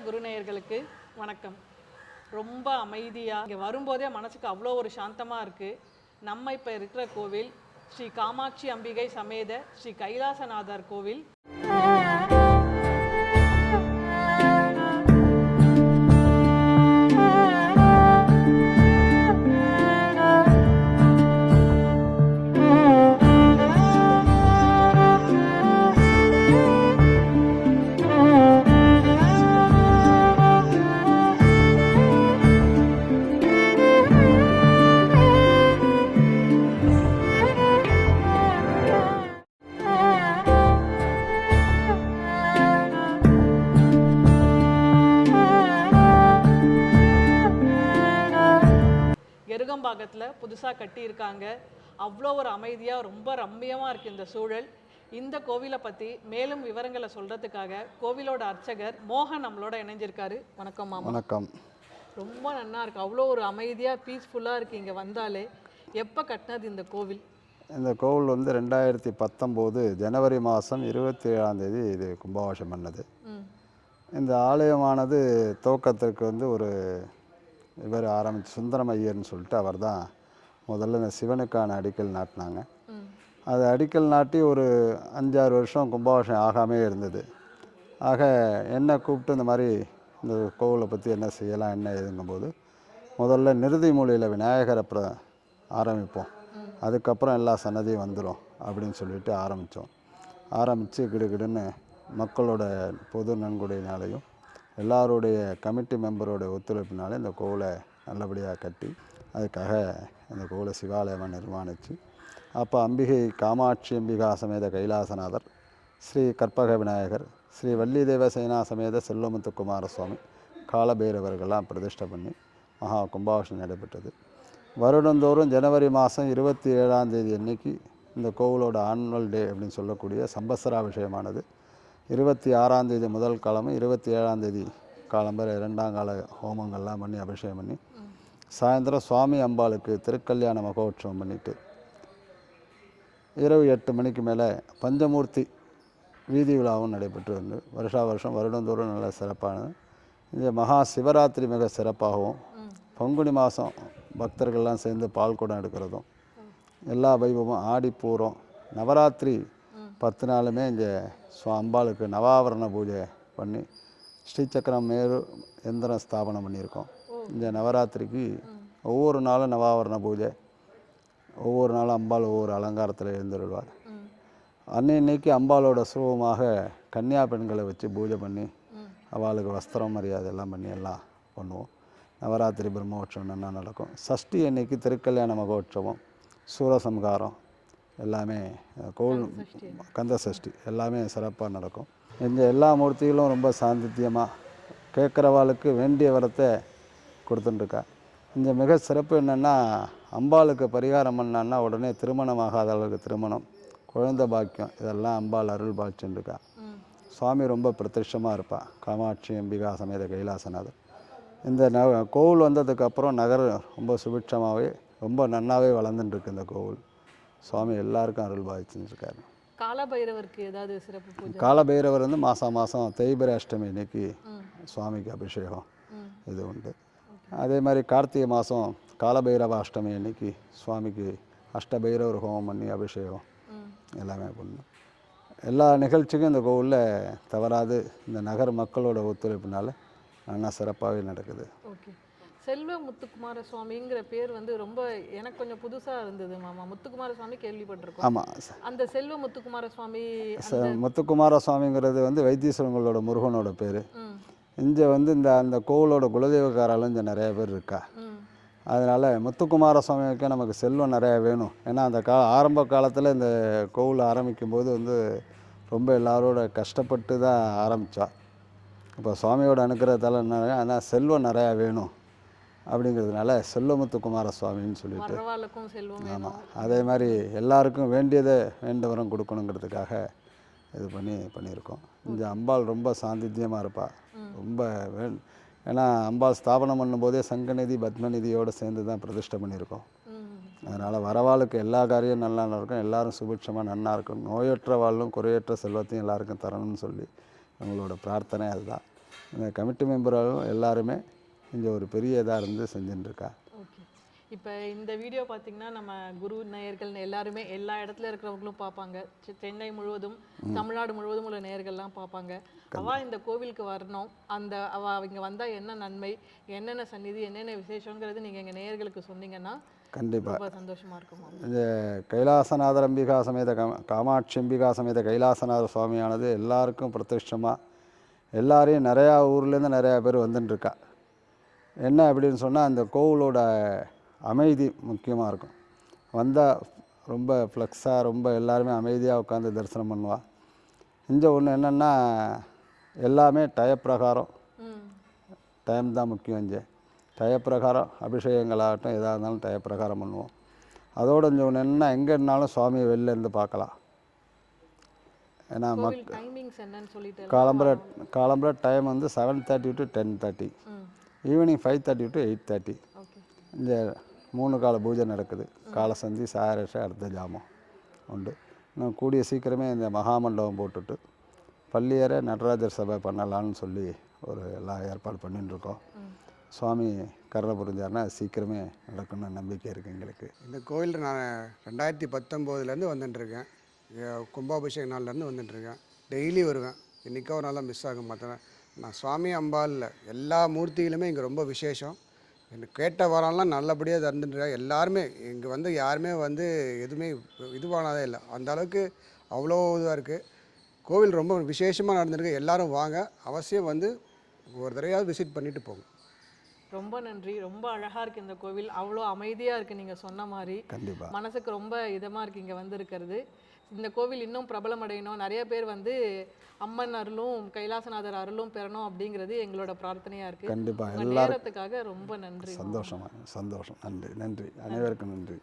குருநேயர்களுக்கு வணக்கம். ரொம்ப அமைதியாக இங்கே வரும்போதே மனசுக்கு அவ்வளோ ஒரு சாந்தமாக இருக்குது. நம்ம இப்போ இருக்கிற கோவில் ஸ்ரீ காமாட்சி அம்பிகை சமேத ஸ்ரீ கைலாசநாதர் கோவில். எருகம்பாக்கத்தில் புதுசாக கட்டியிருக்காங்க. அவ்வளோ ஒரு அமைதியாக ரொம்ப ரம்மியமாக இருக்குது இந்த சூழல். இந்த கோவிலை பற்றி மேலும் விவரங்களை சொல்கிறதுக்காக கோவிலோட அர்ச்சகர் மோகன் நம்மளோட இணைஞ்சிருக்காரு. வணக்கம் மாமா. வணக்கம். ரொம்ப நல்லா இருக்குது, அவ்வளோ ஒரு அமைதியாக பீஸ்ஃபுல்லாக இருக்குது இங்கே வந்தாலே. எப்போ கட்டினது இந்த கோவில்? இந்த கோவில் வந்து 2019 ஜனவரி மாதம் 27ஆம் தேதி இது கும்பாபிஷேகம் பண்ணது. இந்த ஆலயமானது துவக்கத்திற்கு வந்து ஒரு இவர் ஆரம்பித்து சுந்தரம் ஐயர்னு சொல்லிட்டு அவர் தான் முதல்ல இந்த சிவனுக்கான அடிக்கல் நாட்டினாங்க. அது அடிக்கல் நாட்டி ஒரு 5-6 வருஷம் கும்பாபிஷேகம் ஆகாமே இருந்தது. ஆக என்னை கூப்பிட்டு இந்த மாதிரி இந்த கோவிலை பற்றி என்ன செய்யலாம் என்ன ஏதுங்கும்போது முதல்ல நிருதி மூலையில் விநாயகரை ஆரம்பிப்போம், அதுக்கப்புறம் எல்லா சன்னதியும் வந்துடும் அப்படின்னு சொல்லிட்டு ஆரம்பித்து கிடுகிடுன்னு மக்களோட பொது நன்கொடையினாலையும் எல்லாருடைய கமிட்டி மெம்பரோட ஒத்துழைப்பினாலே இந்த கோவிலை நல்லபடியாக கட்டி அதுக்காக இந்த கோவிலை சிவாலயமாக நிர்மாணித்து அப்போ அம்பிகை காமாட்சி அம்பிகா சமேத கைலாசநாதர், ஸ்ரீ கற்பக விநாயகர், ஸ்ரீ வள்ளி தேவசேனா சமேத செல்வமுத்து குமாரசுவாமி, காலபைரவர்கள்லாம் பிரதிஷ்டை பண்ணி மகா கும்பாபிஷேகம் நடைபெற்றது. வருடந்தோறும் ஜனவரி மாதம் 27ஆம் தேதி அன்னைக்கு இந்த கோவிலோட ஆனுவல் டே அப்படின்னு சொல்லக்கூடிய சம்பத்சராபிஷேகமானது 26ஆம் தேதி முதல் காலமும் 27ஆம் தேதி காலம்பரை 2ஆம் கால ஹோமங்கள்லாம் பண்ணி அபிஷேகம் பண்ணி சாயந்தரம் சுவாமி அம்பாளுக்கு திருக்கல்யாண மகோற்சவம் பண்ணிவிட்டு இரவு 8 மணிக்கு மேலே பஞ்சமூர்த்தி வீதி விழாவும் நடைபெற்று வந்து வருஷம் வருடந்தோறும் நல்ல சிறப்பானது. இந்த மகா சிவராத்திரி மிக சிறப்பாகவும், பங்குனி மாதம் பக்தர்கள்லாம் சேர்ந்து பால் குடம் எடுக்கிறதும், எல்லா வைபவமும், ஆடிப்பூரம், நவராத்திரி 10 நாளுமே இங்கே அம்பாளுக்கு நவாவரண பூஜை பண்ணி ஸ்ரீசக்கரம் மேரு எந்திரம் ஸ்தாபனம் பண்ணியிருக்கோம். இந்த நவராத்திரிக்கு ஒவ்வொரு நாளும் நவாவரண பூஜை, ஒவ்வொரு நாளும் அம்பாள் ஒவ்வொரு அலங்காரத்தில் எழுந்துருவார். அன்னைக்கு அம்பாளோட சுரூபமாக கன்னியா பெண்களை வச்சு பூஜை பண்ணி அவளுக்கு வஸ்திரம் மரியாதை எல்லாம் பண்ணி எல்லாம் பண்ணுவோம். நவராத்திரி பிரம்மோற்சவம் நல்லா நடக்கும். சஷ்டி அன்னைக்கு திருக்கல்யாண மகோற்சவம், சூரசம்ஹாரம் எல்லாமே கோவில் கந்த சஷ்டி எல்லாமே சிறப்பாக நடக்கும். இங்கே எல்லா மூர்த்திகளும் ரொம்ப சாந்தித்தியமாக கேட்குறவாளுக்கு வேண்டிய வரத்தை கொடுத்துட்டுருக்கா. இங்கே மிக சிறப்பு என்னென்னா, அம்பாளுக்கு பரிகாரம் பண்ணான்னா உடனே திருமணமாகாத அளவுக்கு திருமணம், குழந்தை பாக்கியம் இதெல்லாம் அம்பாள் அருள் பாய்ச்சுட்டுருக்கா. சுவாமி ரொம்ப பிரத்யட்சமாக இருப்பாள், காமாட்சி அம்பிகா சமேத கைலாசநாதர். இந்த கோவில் வந்ததுக்கப்புறம் நகர் ரொம்ப சுபிட்சமாகவே ரொம்ப நன்னாவே வளர்ந்துட்டுருக்கு. இந்த கோவில் சுவாமி எல்லாருக்கும் அருள் பாய்ச்சிருக்காரு. காலபைரவருக்கு ஏதாவது சிறப்பு பூஜை? காலபைரவர் வந்து மாதம் தேய்பிரை அஷ்டமி இன்னைக்கு சுவாமிக்கு அபிஷேகம் இது உண்டு. அதே மாதிரி கார்த்திகை மாதம் காலபைரவ அஷ்டமி அன்னைக்கு சுவாமிக்கு அஷ்டபைரவர் ஹோமம் பண்ணி அபிஷேகம் எல்லாமே பண்ணணும். எல்லா நிகழ்ச்சிக்கும் இந்த கோவிலில் தவறாது இந்த நகர் மக்களோட ஒத்துழைப்புனால நல்லா சிறப்பாகவே நடக்குது. ஓகே. செல்வ முத்துக்குமார சுவாமிங்கிற பேர் வந்து ரொம்ப எனக்கு கொஞ்சம் புதுசாக இருந்தது மாமா. முத்துக்குமார சுவாமி கேள்விப்பட்டிருக்கோம். ஆமாம். அந்த செல்வ முத்துக்குமார சுவாமி, முத்துக்குமார சுவாமிங்கிறது வந்து வைத்தீஸ்வரங்களோட முருகனோட பேர். இங்கே வந்து அந்த கோவிலோட குலதெய்வக்காராலும் இங்கே நிறைய பேர் இருக்கா. அதனால் முத்துக்குமார சுவாமிக்கு நமக்கு செல்வம் நிறையா வேணும். ஏன்னா அந்த ஆரம்ப காலத்தில் இந்த கோவில் ஆரம்பிக்கும் போது வந்து ரொம்ப எல்லாரோட கஷ்டப்பட்டு தான் ஆரம்பித்தா. இப்போ சுவாமியோட அனுக்கிறதால ஆனால் செல்வம் நிறையா வேணும் அப்படிங்கிறதுனால செல்வமுத்துக்குமார சுவாமின்னு சொல்லிட்டு. ஆமாம், அதே மாதிரி எல்லாருக்கும் வேண்டியதை வேண்டவரம் கொடுக்கணுங்கிறதுக்காக இது பண்ணியிருக்கோம். இந்த அம்பாள் ரொம்ப சாந்தித்தியமாக இருப்பாள். ரொம்ப ஏன்னா அம்பாள் ஸ்தாபனம் பண்ணும்போதே சங்கநிதி பத்மநிதியோடு சேர்ந்து தான் பிரதிஷ்டை பண்ணியிருக்கோம். அதனால் வரவாளுக்கு எல்லா காரியம் நல்லா இருக்கும், எல்லோரும் சுபிட்சமாக நல்லா இருக்கும், நோயற்ற வாழும் குறையற்ற செல்வத்தையும் எல்லாருக்கும் தரணும்னு சொல்லி எங்களோட பிரார்த்தனை அதுதான். இந்த கமிட்டி மெம்பர்களும் எல்லாருமே இங்கே ஒரு பெரிய இதாக இருந்து செஞ்சுட்டுருக்கா. ஓகே. இப்போ இந்த வீடியோ பார்த்தீங்கன்னா நம்ம குரு நேயர்கள் எல்லாருமே எல்லா இடத்துல இருக்கிறவங்களும் பார்ப்பாங்க. சென்னை முழுவதும் தமிழ்நாடு முழுவதும் உள்ள நேயர்கள்லாம் பார்ப்பாங்க. இந்த கோவிலுக்கு வரணும், அவங்க வந்தால் என்ன நன்மை, என்னென்ன சந்நிதி, என்னென்ன விசேஷங்கிறது நீங்கள் எங்கள் நேயர்களுக்கு சொன்னீங்கன்னா கண்டிப்பாக ரொம்ப சந்தோஷமாக இருக்கும். இந்த கைலாசநாதர் அம்பிகா சமேத காமாட்சி அம்பிகா சமேத கைலாசநாதர் சுவாமியானது எல்லாருக்கும் பிரதிஷ்டமாக எல்லாரையும் நிறையா ஊர்லேருந்து நிறையா பேர் வந்துட்டுருக்கா. என்ன அப்படின்னு சொன்னால் அந்த கோவிலோட அமைதி முக்கியமாக இருக்கும். வந்தால் ரொம்ப ஃப்ளெக்ஸாக ரொம்ப எல்லாருமே அமைதியாக உட்காந்து தரிசனம் பண்ணுவா. இங்கே ஒன்று என்னென்னா எல்லாமே டயப்பிரகாரம், டைம் தான் முக்கியம். இங்கே டயப்பிரகாரம் அபிஷேகங்களாகட்டும் எதாக இருந்தாலும் டயப்பிரகாரம் பண்ணுவோம். அதோடு இங்கே ஒன்று என்னென்னா எங்கே இருந்தாலும் சுவாமியை வெளில இருந்து பார்க்கலாம். ஏன்னா காலம்புற டைம் வந்து 7:30 to 10:30, ஈவினிங் 5:30 to 8:30. இந்த 3 கால பூஜை நடக்குது. காலசந்தி, சாயரச, அர்த்த ஜாமம் உண்டு. இன்னும் கூடிய சீக்கிரமே இந்த மகாமண்டபம் போட்டுட்டு பள்ளியறை நடராஜர் சபை பண்ணலான்னு சொல்லி ஒரு எல்லாம் ஏற்பாடு பண்ணிட்டுருக்கோம். சுவாமி கருணை புரிஞ்சாருன்னா சீக்கிரமே நடக்கணும்னு நம்பிக்கை இருக்குது எங்களுக்கு. இந்த கோயில் நான் 2019 வந்துட்டுருக்கேன். கும்பாபிஷேக நாள்லேருந்து வந்துட்டுருக்கேன். டெய்லி வருவேன். இன்றைக்கோ ஒரு நாளாக மிஸ் ஆக மாட்டேன். நான் சுவாமி அம்பாலில் எல்லா மூர்த்திகளுமே இங்கே ரொம்ப விசேஷம். எனக்கு கேட்ட வரலாம் நல்லபடியாக தந்துட்டுருக்கேன். எல்லாருமே இங்கே யாருமே எதுவுமே இதுவானதே இல்லை. அந்த அளவுக்கு அவ்வளோ இதாக இருக்குது. கோவில் ரொம்ப விசேஷமாக நடந்துருக்கு. எல்லோரும் வாங்க, அவசியம் ஒரு தடவையாவது விசிட் பண்ணிவிட்டு போங்க. ரொம்ப நன்றி. ரொம்ப அழகாக இருக்குது இந்த கோவில். அவ்வளோ அமைதியாக இருக்குது நீங்கள் சொன்ன மாதிரி. கண்டிப்பாக மனசுக்கு ரொம்ப இதமாக இருக்குது இங்கே வந்திருக்கிறது. இந்த கோவில் இன்னும் பிரபலமடையணும், நிறைய பேர் அம்மன் அருளும் கைலாசநாதர் அருளும் பெறணும் அப்படிங்கிறது எங்களோட பிரார்த்தனையாக இருக்குது. கண்டிப்பாக நேரத்துக்காக ரொம்ப நன்றி. சந்தோஷம். நன்றி. அனைவருக்கும் நன்றி.